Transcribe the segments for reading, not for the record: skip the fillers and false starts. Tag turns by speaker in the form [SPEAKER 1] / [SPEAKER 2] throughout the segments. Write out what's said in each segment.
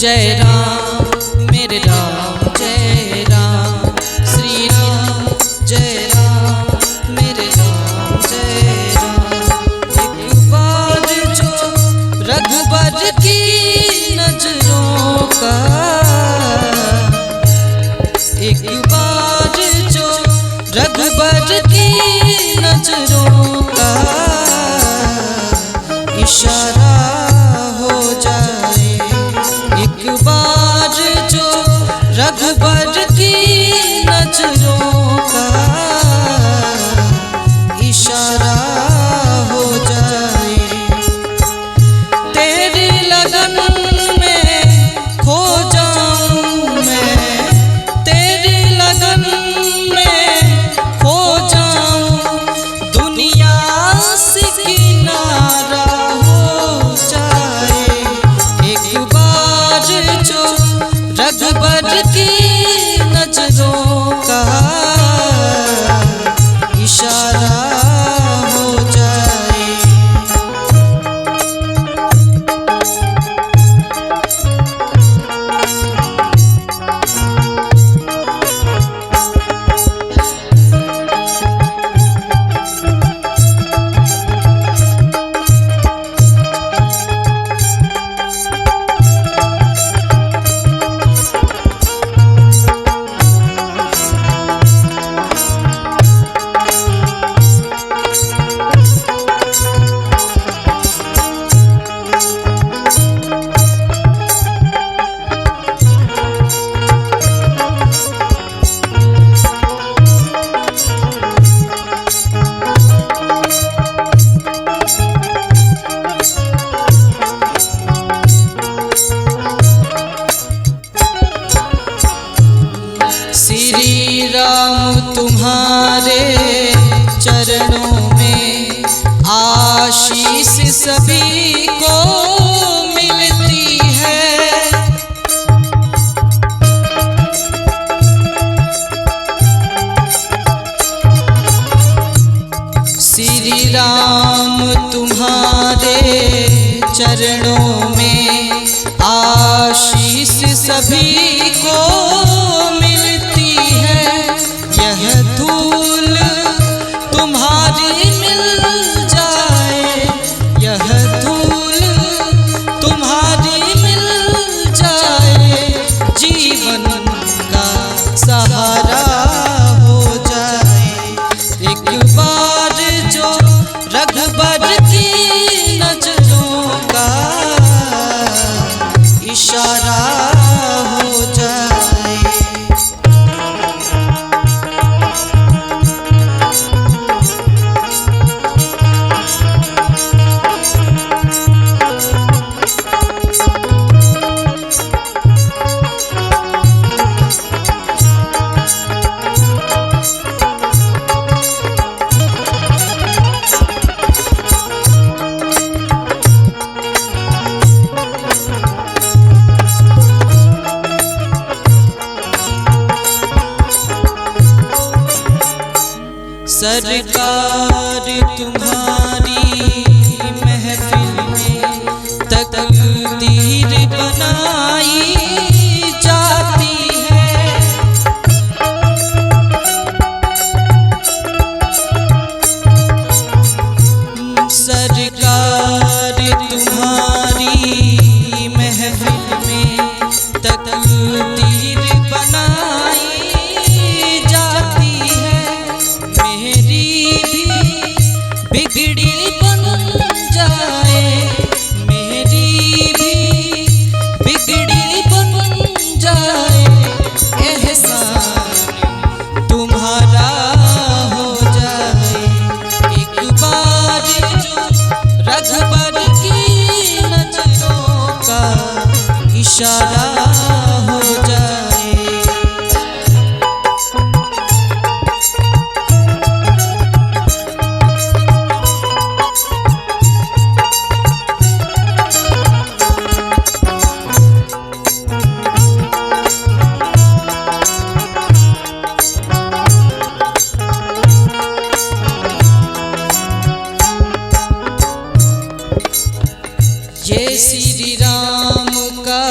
[SPEAKER 1] जय राम मेरे राम जय राम, श्री राम जय राम मेरे राम जय राम। एक बार जो रघुबर की नजरों का, एक बार जो रघुबर की नजरों का इशारा हो जाए, एक बार जो रघुबर की नजरों का इशारा हो जाए। तेरी लगन में खो जाऊं मैं, तेरी लगन में खो जाऊं, दुनिया से किनारा हो जाए। एक बार जो रघुबर की नजरों का इशारा हो जाए। श्री राम तुम्हारे चरणों में आशीष सभी को मिलती है। श्री राम तुम्हारे चरणों में आशीष सभी को मिलती है। यह धूल तुम्हारी मिल जाए, यह धूल तुम्हारी मिल जाए, जीवन का सहारा हो जाए। एक बार जो रघुबर की नजरों का इशारा हो जाए। सरकार तुम्हारी महफिल में तकदीर बनाई जाती है। सरकार तुम्हारी महफिल में तकदीर बनाई जाती है। मेरी भी बिगड़ी बन जाए, मेरी भी बिगड़ी बन जाए, एहसान तुम्हारा हो जाए। एक बार जो रघुबर की नजरों का इशारा हो जाए। ये श्री राम का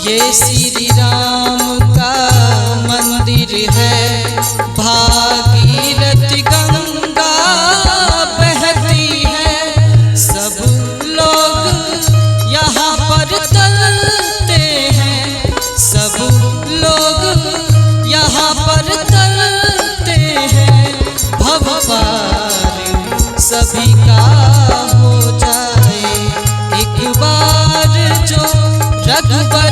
[SPEAKER 1] ये श्री राम का मंदिर है, भागीरथी गंगा बहती है, सब लोग यहाँ पर तलते हैं, सब लोग यहाँ पर तलते हैं। भव पार सभी का हो जाए एक बार जो रघुबर